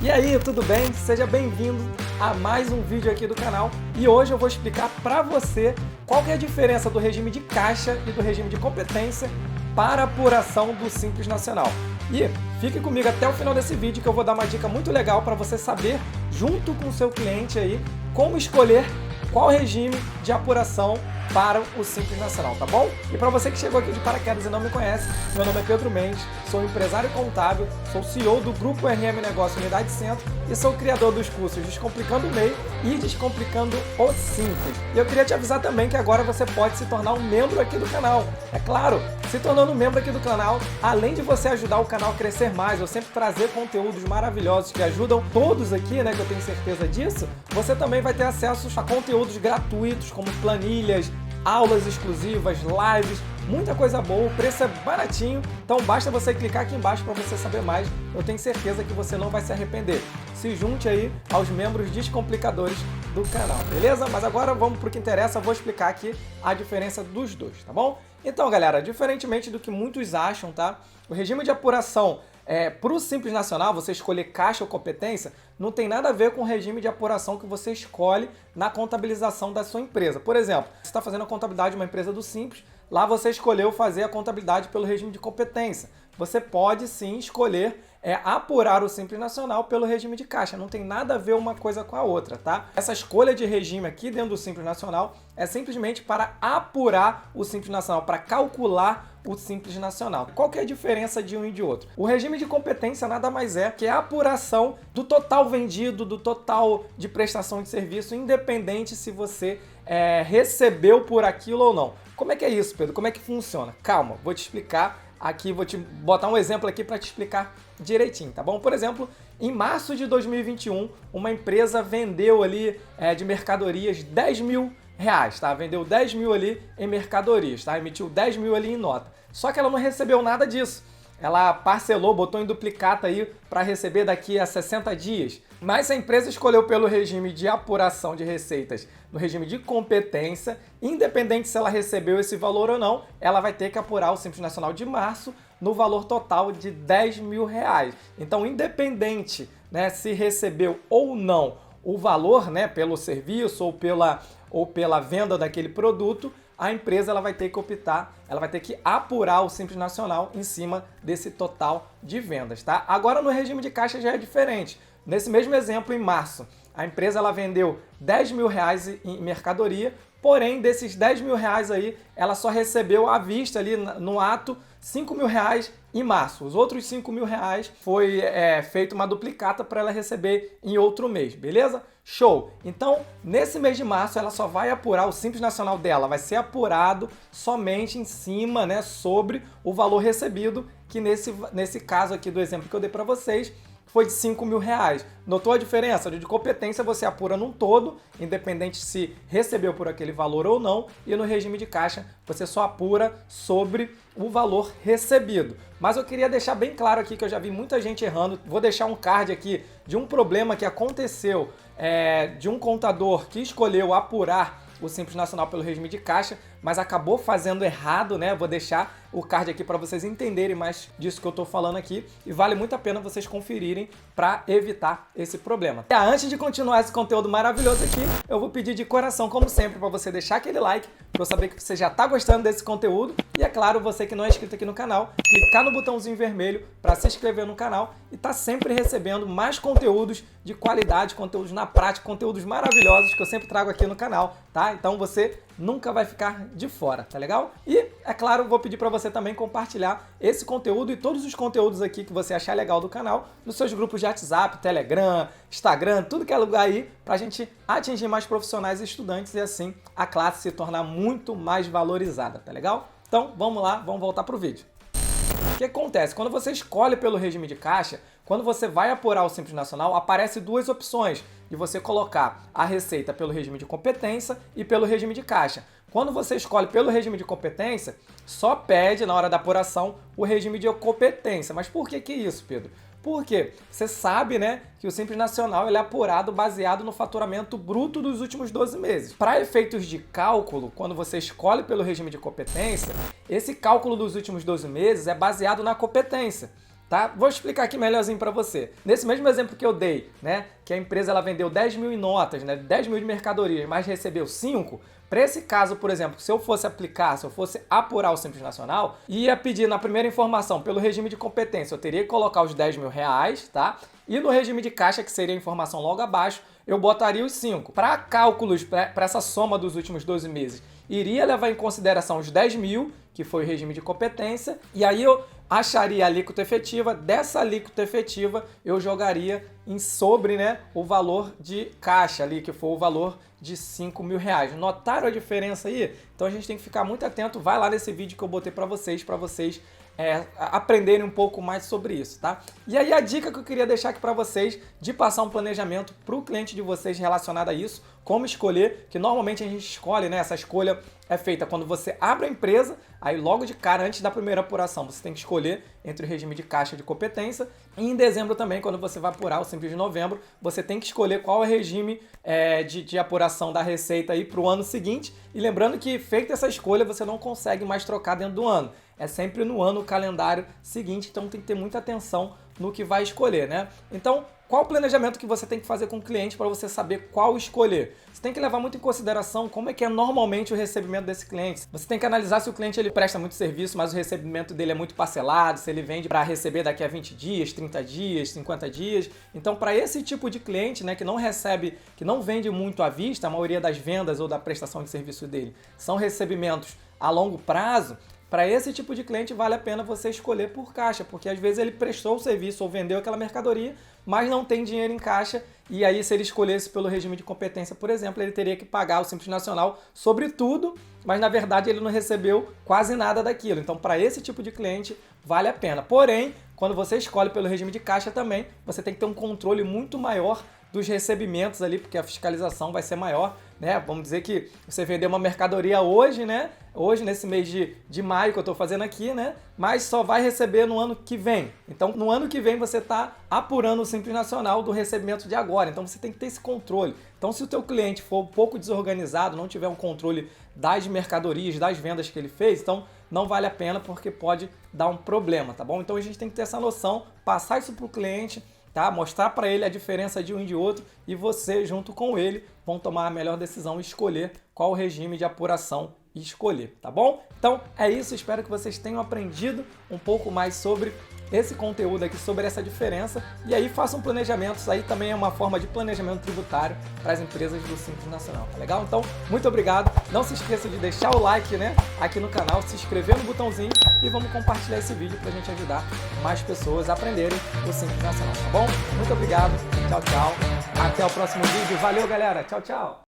E aí, tudo bem? Seja bem-vindo a mais um vídeo aqui do canal e hoje eu vou explicar para você qual que é a diferença do regime de caixa e do regime de competência para a apuração do Simples Nacional. E fique comigo até o final desse vídeo que eu vou dar uma dica muito legal para você saber, junto com o seu cliente aí, como escolher qual regime de apuração para o Simples Nacional, tá bom? E para você que chegou aqui de paraquedas e não me conhece, meu nome é Pedro Mendes, sou empresário contábil, sou CEO do Grupo RM Negócio Unidade Centro e sou criador dos cursos Descomplicando o MEI e Descomplicando o Simples. E eu queria te avisar também que agora você pode se tornar um membro aqui do canal. É claro, se tornando um membro aqui do canal, além de você ajudar o canal a crescer mais, eu sempre trazer conteúdos maravilhosos que ajudam todos aqui, né, que eu tenho certeza disso, você também vai ter acesso a conteúdos gratuitos como planilhas, aulas exclusivas, lives, muita coisa boa, o preço é baratinho, então basta você clicar aqui embaixo para você saber mais, eu tenho certeza que você não vai se arrepender. Se junte aí aos membros descomplicadores do canal, beleza? Mas agora vamos para o que interessa, eu vou explicar aqui a diferença dos dois, tá bom? Então, galera, diferentemente do que muitos acham, tá? O regime de apuração para o Simples Nacional, você escolher caixa ou competência, não tem nada a ver com o regime de apuração que você escolhe na contabilização da sua empresa. Por exemplo, você está fazendo a contabilidade de uma empresa do Simples, lá você escolheu fazer a contabilidade pelo regime de competência. Você pode sim escolher apurar o Simples Nacional pelo regime de caixa. Não tem nada a ver uma coisa com a outra, tá? Essa escolha de regime aqui dentro do Simples Nacional é simplesmente para apurar o Simples Nacional, para calcular o Simples Nacional. Qual que é a diferença de um e de outro? O regime de competência nada mais é que a apuração do total vendido, do total de prestação de serviço, independente se você recebeu por aquilo ou não. Como é que é isso, Pedro? Como é que funciona? Calma, vou te explicar aqui, vou te botar um exemplo aqui para te explicar direitinho, tá bom? Por exemplo, em março de 2021, uma empresa vendeu ali de mercadorias 10 mil reais, tá? Vendeu 10 mil ali em mercadorias, tá? Emitiu 10 mil ali em nota. Só que ela não recebeu nada disso. Ela parcelou, botou em duplicata aí para receber daqui a 60 dias. Mas se a empresa escolheu pelo regime de apuração de receitas, no regime de competência, independente se ela recebeu esse valor ou não, ela vai ter que apurar o Simples Nacional de março no valor total de 10 mil reais. Então, independente, né, se recebeu ou não o valor, né, pelo serviço ou pela venda daquele produto, a empresa ela vai ter que optar, ela vai ter que apurar o Simples Nacional em cima desse total de vendas, tá? Agora no regime de caixa já é diferente. Nesse mesmo exemplo, em março, a empresa ela vendeu 10 mil reais em mercadoria, porém desses 10 mil reais aí, ela só recebeu à vista ali no ato 5 mil reais em março. Os outros 5 mil reais foi feita uma duplicata para ela receber em outro mês, beleza? Show! Então, nesse mês de março, ela só vai apurar o Simples Nacional dela, vai ser apurado somente em cima, né, sobre o valor recebido, que nesse caso aqui do exemplo que eu dei para vocês, foi de 5 mil reais. Notou a diferença? De competência você apura num todo, independente se recebeu por aquele valor ou não, e no regime de caixa você só apura sobre o valor recebido. Mas eu queria deixar bem claro aqui que eu já vi muita gente errando, vou deixar um card aqui de um problema que aconteceu de um contador que escolheu apurar o Simples Nacional pelo regime de caixa, mas acabou fazendo errado, né? Vou deixar o card aqui para vocês entenderem mais disso que eu tô falando aqui e vale muito a pena vocês conferirem para evitar esse problema. Antes de continuar esse conteúdo maravilhoso aqui, eu vou pedir de coração, como sempre, para você deixar aquele like, para eu saber que você já tá gostando desse conteúdo e, é claro, você que não é inscrito aqui no canal, clicar no botãozinho vermelho para se inscrever no canal e tá sempre recebendo mais conteúdos de qualidade, conteúdos na prática, conteúdos maravilhosos que eu sempre trago aqui no canal, tá? Então você nunca vai ficar de fora, tá legal? E, é claro, vou pedir para você também compartilhar esse conteúdo e todos os conteúdos aqui que você achar legal do canal nos seus grupos de WhatsApp, Telegram, Instagram, tudo que é lugar aí pra gente atingir mais profissionais e estudantes e assim a classe se tornar muito mais valorizada, tá legal? Então, vamos lá, vamos voltar pro vídeo. O que acontece? Quando você escolhe pelo regime de caixa, quando você vai apurar o Simples Nacional, aparecem duas opções de você colocar a receita pelo regime de competência e pelo regime de caixa. Quando você escolhe pelo regime de competência, só pede na hora da apuração o regime de competência. Mas por que isso, Pedro? Porque você sabe, né, que o Simples Nacional ele é apurado baseado no faturamento bruto dos últimos 12 meses. Para efeitos de cálculo, quando você escolhe pelo regime de competência, esse cálculo dos últimos 12 meses é baseado na competência. tá? Vou explicar aqui melhorzinho para você. Nesse mesmo exemplo que eu dei, né, que a empresa ela vendeu 10 mil em notas, né, 10 mil de mercadorias, mas recebeu 5, para esse caso, por exemplo, se eu fosse aplicar, se eu fosse apurar o Simples Nacional, ia pedir na primeira informação pelo regime de competência, eu teria que colocar os 10 mil reais, tá? E no regime de caixa, que seria a informação logo abaixo, eu botaria os 5. Para cálculos, para essa soma dos últimos 12 meses, iria levar em consideração os 10 mil, que foi o regime de competência, e aí eu acharia a alíquota efetiva. Dessa alíquota efetiva eu jogaria sobre, né, o valor de caixa ali, que foi o valor de 5 mil reais. Notaram a diferença aí? Então a gente tem que ficar muito atento. Vai lá nesse vídeo que eu botei para vocês aprenderem um pouco mais sobre isso, tá? E aí a dica que eu queria deixar aqui para vocês de passar um planejamento para o cliente de vocês relacionado a isso, como escolher, que normalmente a gente escolhe, né? Essa escolha é feita quando você abre a empresa, aí logo de cara, antes da primeira apuração, você tem que escolher entre o regime de caixa e de competência. E em dezembro também, quando você vai apurar o Simples de novembro, você tem que escolher qual é o regime de apuração da receita aí para o ano seguinte. E lembrando que, feita essa escolha, você não consegue mais trocar dentro do ano. É sempre no ano, o calendário seguinte, então tem que ter muita atenção no que vai escolher, né? Então, qual o planejamento que você tem que fazer com o cliente para você saber qual escolher? Você tem que levar muito em consideração como é que é normalmente o recebimento desse cliente. Você tem que analisar se o cliente ele presta muito serviço, mas o recebimento dele é muito parcelado, se ele vende para receber daqui a 20 dias, 30 dias, 50 dias. Então, para esse tipo de cliente, né, que não recebe, que não vende muito à vista, a maioria das vendas ou da prestação de serviço dele são recebimentos a longo prazo. Para esse tipo de cliente vale a pena você escolher por caixa, porque às vezes ele prestou o serviço ou vendeu aquela mercadoria, mas não tem dinheiro em caixa, e aí se ele escolhesse pelo regime de competência, por exemplo, ele teria que pagar o Simples Nacional sobre tudo, mas na verdade ele não recebeu quase nada daquilo. Então para esse tipo de cliente vale a pena. Porém, quando você escolhe pelo regime de caixa também, você tem que ter um controle muito maior dos recebimentos ali, porque a fiscalização vai ser maior, né? Vamos dizer que você vendeu uma mercadoria hoje, né? Hoje, nesse mês de maio que eu estou fazendo aqui, né? Mas só vai receber no ano que vem. Então, no ano que vem, você está apurando o Simples Nacional do recebimento de agora. Então, você tem que ter esse controle. Então, se o teu cliente for um pouco desorganizado, não tiver um controle das mercadorias, das vendas que ele fez, então não vale a pena porque pode dar um problema, tá bom? Então, a gente tem que ter essa noção, passar isso para o cliente, tá? Mostrar para ele a diferença de um e de outro, e você, junto com ele, vão tomar a melhor decisão e escolher qual o regime de apuração escolher, tá bom? Então é isso, espero que vocês tenham aprendido um pouco mais sobre esse conteúdo aqui, sobre essa diferença, e aí façam planejamentos. Isso aí também é uma forma de planejamento tributário para as empresas do Simples Nacional, tá legal? Então, muito obrigado, não se esqueça de deixar o like, né, aqui no canal, se inscrever no botãozinho e vamos compartilhar esse vídeo para a gente ajudar mais pessoas a aprenderem o Simples Nacional, tá bom? Muito obrigado, tchau, tchau, até o próximo vídeo, valeu galera, tchau, tchau!